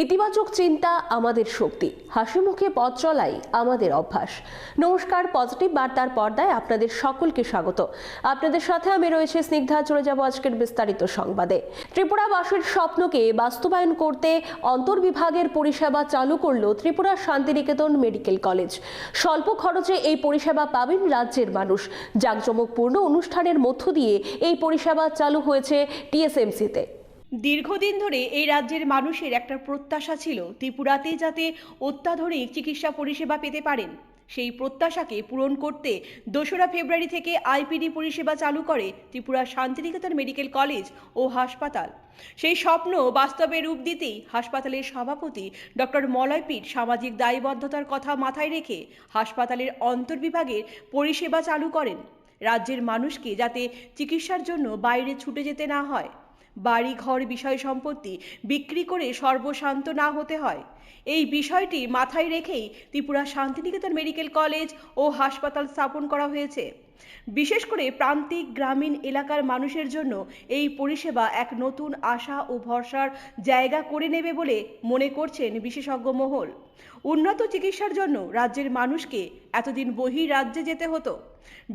ইতিবাচক চিন্তা আমাদের শক্তি, হাসি মুখে পথ চলাই আমাদের অভ্যাস। নমস্কার, পজিটিভ বার্তার পর্দায় আপনাদের সকলকে স্বাগত। আপনাদের সাথে আমি রয়েছে স্নিগ্ধা। চলে যাব আজকের বিস্তারিত সংবাদে। ত্রিপুরাবাসীর স্বপ্নকে বাস্তবায়ন করতে অন্তর্বিভাগের পরিষেবা চালু করল ত্রিপুরা শান্তিনিকেতন মেডিকেল কলেজ। স্বল্প খরচে এই পরিষেবা পাবেন রাজ্যের মানুষ। জাঁকজমকপূর্ণ অনুষ্ঠানের মধ্য দিয়ে এই পরিষেবা চালু হয়েছে টিএসএমসিতে। দীর্ঘদিন ধরে এই রাজ্যের মানুষের একটা প্রত্যাশা ছিল ত্রিপুরাতে যাতে অত্যাধুনিক চিকিৎসা পরিষেবা পেতে পারেন। সেই প্রত্যাশাকে পূরণ করতে 2রা ফেব্রুয়ারি থেকে আইপিডি পরিষেবা চালু করে ত্রিপুরা শান্তিনিকেতন মেডিকেল কলেজ ও হাসপাতাল। সেই স্বপ্ন বাস্তবে রূপ দিতেই হাসপাতালের সভাপতি ডক্টর মলয় পিট সামাজিক দায়বদ্ধতার কথা মাথায় রেখে হাসপাতালের অন্তর্বিভাগের পরিষেবা চালু করেন। রাজ্যের মানুষকে যাতে চিকিৎসার জন্য বাইরে ছুটে যেতে না হয়, বাড়ি ঘর বিষয় সম্পত্তি বিক্রি করে সর্বশান্ত না হতে হয়, এই বিষয়টি মাথায় রেখেই ত্রিপুরা শান্তিনিকেতন মেডিকেল কলেজ ও হাসপাতাল স্থাপন করা হয়েছে। বিশেষ করে প্রান্তিক গ্রামীণ এলাকার মানুষের জন্য এই পরিষেবা এক নতুন আশা ও ভরসার জায়গা করে নেবে বলে মনে করছেন বিশেষজ্ঞ মহল। উন্নত চিকিৎসার জন্য রাজ্যের মানুষকে এতদিন বহির রাজ্যে যেতে হতো,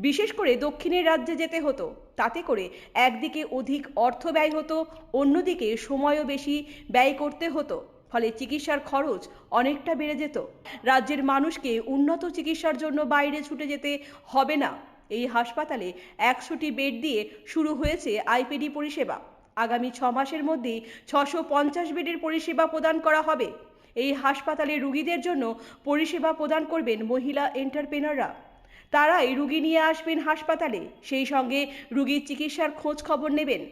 বিশেষ করে দক্ষিণের রাজ্যে যেতে হতো। তাতে করে একদিকে অধিক অর্থ ব্যয় হতো, অন্যদিকে সময়ও বেশি ব্যয় করতে হতো, ফলে চিকিৎসার খরচ অনেকটা বেড়ে যেত। রাজ্যের মানুষকে উন্নত চিকিৎসার জন্য বাইরে ছুটে যেতে হবে না। এই হাসপাতালে 100টি বেড দিয়ে শুরু হয়েছে আইপিডি পরিষেবা। আগামী 6 মাসের মধ্যেই 650 বেডের পরিষেবা প্রদান করা হবে। এই হাসপাতালে রোগীদের জন্য পরিষেবা প্রদান করবেন মহিলা এন্টারপ্রেনাররা। তারাই রুগী নিয়ে আসবেন হাসপাতালে, সেই সঙ্গে রুগীর চিকিৎসার খোঁজ খবর নেবেন।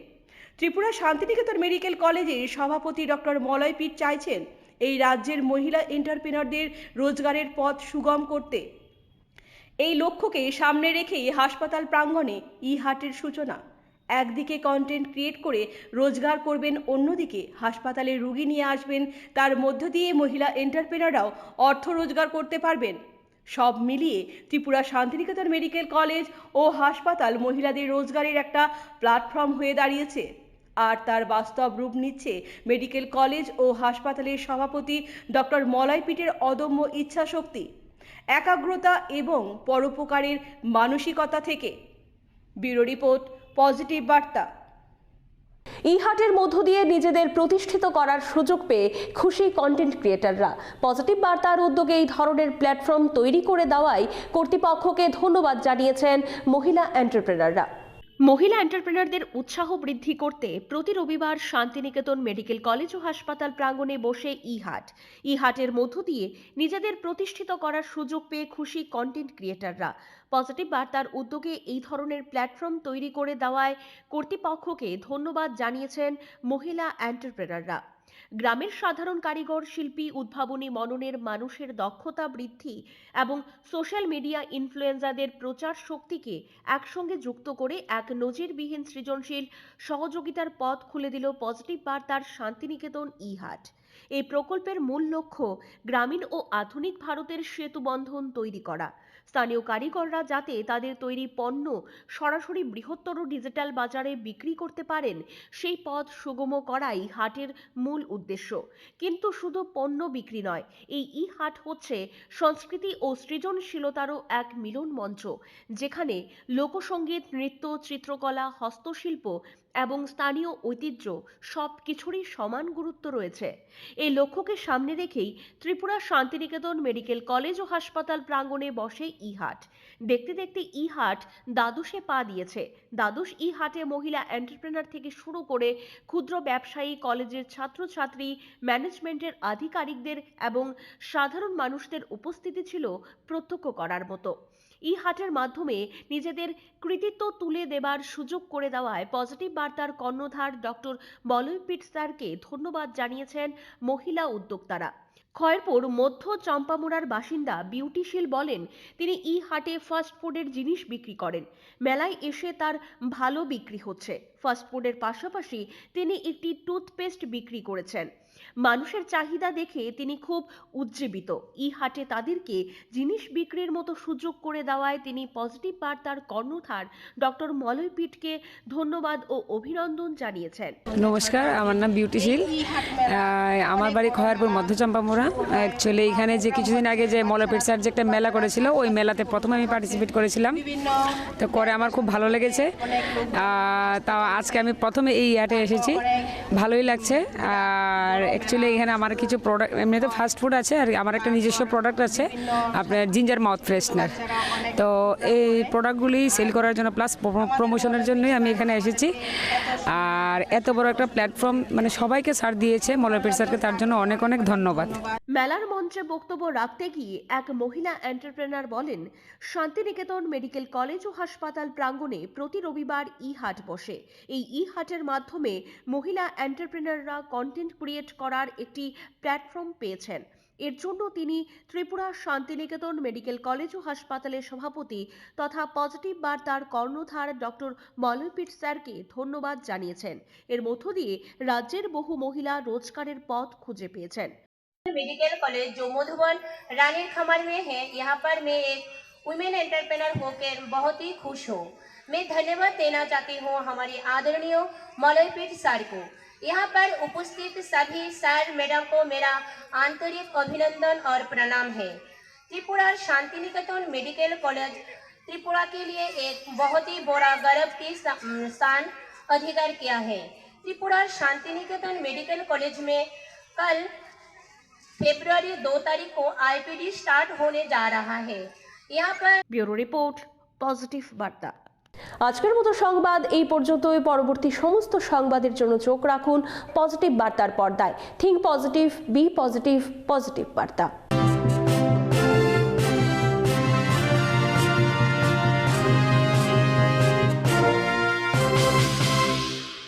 ত্রিপুরা শান্তিনিকেতন মেডিকেল কলেজের সভাপতি ডক্টর মলয় পিট চাইছেন এই রাজ্যের মহিলা এন্টারপ্রেনারদের রোজগারের পথ সুগম করতে। এই লক্ষ্যকে সামনে রেখেই হাসপাতাল প্রাঙ্গণে ই-হাটের সূচনা। একদিকে কন্টেন্ট ক্রিয়েট করে রোজগার করবেন, অন্যদিকে হাসপাতালে রুগী নিয়ে আসবেন, তার মধ্য দিয়ে মহিলা এন্টারপ্রেনাররাও অর্থ রোজগার করতে পারবেন। সব মিলিয়ে ত্রিপুরা শান্তিনিকেতন মেডিকেল কলেজ ও হাসপাতাল মহিলাদের রোজগারের একটা প্ল্যাটফর্ম হয়ে দাঁড়িয়েছে। আর তার বাস্তব রূপ নিচ্ছে মেডিকেল কলেজ ও হাসপাতালের সভাপতি ডক্টর মলয় পিটের অদম্য ইচ্ছাশক্তি, একাগ্রতা এবং পরোপকারের মানসিকতা থেকে। ব্যুরো রিপোর্ট, পজিটিভ বার্তা। ই-হাটের মধ্য দিয়ে নিজেদের প্রতিষ্ঠিত করার সুযোগ পেয়ে খুশি কন্টেন্ট ক্রিয়েটাররা। পজিটিভ বার্তার উদ্যোগে এই ধরনের প্ল্যাটফর্ম তৈরি করে দেওয়ায় কর্তৃপক্ষকে ধন্যবাদ জানিয়েছেন মহিলা এন্টারপ্রেনাররা। মহিলা এন্টারপ্রেনারদের উৎসাহ বৃদ্ধি করতে প্রতি রবিবার শান্তিনিকেতন মেডিকেল কলেজ ও হাসপাতাল প্রাঙ্গণে বসে ই-হাটের মধ্য দিয়ে নিজেদের প্রতিষ্ঠিত করার সুযোগ পেয়ে খুশি কন্টেন্ট ক্রিয়েটাররা। পজিটিভ বার্তার উদ্যোগে এই ধরনের প্ল্যাটফর্ম তৈরি করে দেওয়ায় কর্তৃপক্ষকে ধন্যবাদ জানিয়েছেন মহিলা এন্টারপ্রেনাররা। গ্রামের সাধারণ কারিগর, শিল্পী, উদ্ভাবনী মননের মানুষের দক্ষতা বৃদ্ধি এবং সোশ্যাল মিডিয়া ইনফ্লুয়েন্সারদের প্রচার শক্তিকে একসঙ্গে যুক্ত করে এক নজিরবিহীন সৃজনশীল সহযোগিতার পথ খুলে দিল পজিটিভ বার্তার শান্তিনিকেতন ই-হাট। এই প্রকল্পের মূল লক্ষ্য গ্রামীণ ও আধুনিক ভারতের সেতুবন্ধন তৈরি করা। স্থানীয় কারিগররা যাতে তাদের তৈরি পণ্য সরাসরি বৃহত্তর ডিজিটাল বাজারে বিক্রি করতে পারেন, সেই পথ সুগম করাই হাটের মূল উদ্দেশ্য। কিন্তু শুধু পণ্য বিক্রি নয়, এই ই-হাট হচ্ছে সংস্কৃতি ও সৃজনশীলতারও এক মিলন মঞ্চ, যেখানে লোকসঙ্গীত, নৃত্য, চিত্রকলা, হস্তশিল্প এবং স্থানীয় ঐতিহ্য সব কিছুরই সমান গুরুত্ব রয়েছে। এই লক্ষ্যকে সামনে রেখেই ত্রিপুরা শান্তিনিকেতন মেডিকেল কলেজ ও হাসপাতাল প্রাঙ্গণে বসে ই-হাট। দেখতে দেখতে ই-হাট দ্বাদশে পা দিয়েছে। দ্বাদশ ই-হাটে মহিলা এন্টারপ্রেনার থেকে শুরু করে ক্ষুদ্র ব্যবসায়ী, কলেজের ছাত্রছাত্রী, ম্যানেজমেন্টের আধিকারিকদের এবং সাধারণ মানুষদের উপস্থিতি ছিল প্রত্যক্ষ করার মতো। ই-হাটের মাধ্যমে নিজেদের কৃতিত্ব তুলে দেবার সুযোগ করে দেওয়ায় পজিটিভ বার্তার কর্ণধার ডক্টর মলয় পিট স্যারকে ধন্যবাদ জানিয়েছেন মহিলা উদ্যোক্তারা। খয়েরপুর মধ্য চম্পামুড়ার বাসিন্দা বিউটিশীল বলেন, তিনি ই-হাটে ফাস্টফুডের জিনিস বিক্রি করেন। মেলায় এসে তার ভালো বিক্রি হচ্ছে। ফাস্টফুডের পাশাপাশি তিনি একটি টুথপেস্ট বিক্রি করেছেন। মানুষের চাহিদা দেখে তিনি খুব উজ্জীবিত। ই হাটে তাদেরকে জিনিস বিক্রির মতো সুযোগ করে দেওয়ায় তিনি পজিটিভ বার্তার কর্ণধার ডক্টর মলয় পিটকে ধন্যবাদ ও অভিনন্দন জানিয়েছেন। নমস্কার, আমার নাম বিউটিশীল। আমার বাড়ি খয়ারপুর মধ্যচম্পামুড়া। অ্যাকচুয়ালি এখানে যে কিছুদিন আগে যে মলয়পীঠ স্যার যে একটা মেলা করেছিল, ওই মেলাতে প্রথমে আমি পার্টিসিপেট করেছিলাম, তো করে আমার খুব ভালো লেগেছে। তা আজকে আমি প্রথমে এই হাটে এসেছি, ভালোই লাগছে। আর অ্যাকচুয়ালি এখানে আমার কিছু প্রোডাক্ট, এমনিতে ফাস্ট ফুড আছে, আর আমার একটা নিজস্ব প্রোডাক্ট আছে আপনার জিঞ্জার মাউথ ফ্রেশনার। তো এই প্রোডাক্টগুলি সেল করার জন্য প্লাস প্রমোশনের জন্যই আমি এখানে এসেছি। আর এত বড় একটা প্ল্যাটফর্ম মানে সবাইকে ছাড় দিয়েছে মলয়পীঠ স্যারকে, তার জন্য অনেক অনেক ধন্যবাদ। মেলার মঞ্চে বক্তব্য রাখতে গিয়ে এক মহিলা এন্টারপ্রেনার বলেন, শান্তিনিকেতন মেডিকেল কলেজ ও হাসপাতাল প্রাঙ্গণে প্রতি রবিবার ই হাট বসে। এই ই হাটের মাধ্যমে মহিলা এন্টারপ্রেনাররা কন্টেন্ট ক্রিয়েট করার একটি প্ল্যাটফর্ম পেয়েছেন। এর জন্য তিনি ত্রিপুরা শান্তিনিকেতন মেডিকেল কলেজ ও হাসপাতালের সভাপতি তথা পজিটিভ বার্তার কর্ণধার ডক্টর মলয়পীঠ স্যারকে ধন্যবাদ জানিয়েছেন। এর মধ্য দিয়ে রাজ্যের বহু মহিলা রোজগারের পথ খুঁজে পেয়েছেন। मेडिकल कॉलेज जो मधुबन रानी खमर में है, यहाँ पर मैं एक वुमेन एंटरप्रेनर होकर बहुत ही खुश हूँ। मैं धन्यवाद देना चाहती हूँ हमारी आदरणीय मलयपीठ सर को। यहाँ पर उपस्थित सभी सर मैडम को मेरा आंतरिक अभिनंदन और प्रणाम है। त्रिपुरा शांतिनिकेतन मेडिकल कॉलेज त्रिपुरा के लिए एक बहुत ही बड़ा गर्व की स्थान अधिकार किया है। त्रिपुरा शांतिनिकेतन मेडिकल कॉलेज में कल फरवरी 2 तारीख को आईपीडी स्टार्ट होने जा रहा है। यहाँ पर ব্যুরো রিপোর্ট, পজিটিভ বার্তা। আজকের মতো সংবাদ এই পর্যন্তই। পরবর্তী সমস্ত সংবাদের জন্য চোখ রাখুন পজিটিভ বার্তার পর্দায়। Think positive, be positive, positive বার্তা।